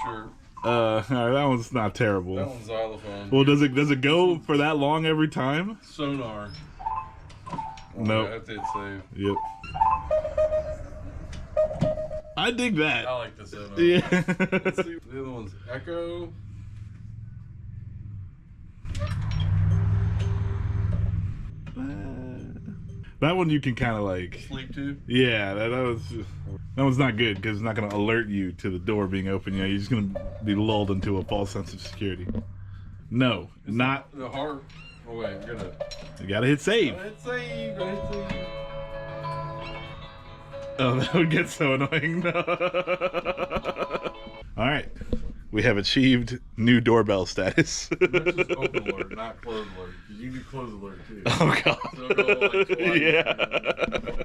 sure. That one's not terrible. That one's xylophone. Well, does it go for that long every time? Sonar. No. I have to hit save. Yep. I dig that. I like the sonar. Yeah. Let's see. The other one's Echo. That one you can kind of like Sleep tube. Yeah, that one's not good because it's not going to alert you to the door being open. You know, you're just going to be lulled into a false sense of security. No, It's not the heart. Oh wait, you're gonna. You gotta hit save. Hit save. Hit save. Oh, that would get so annoying. All right, we have achieved new doorbell status. That's just open alert, not close alert. You can do close alert too. Oh god. So it'll go like twice. Yeah.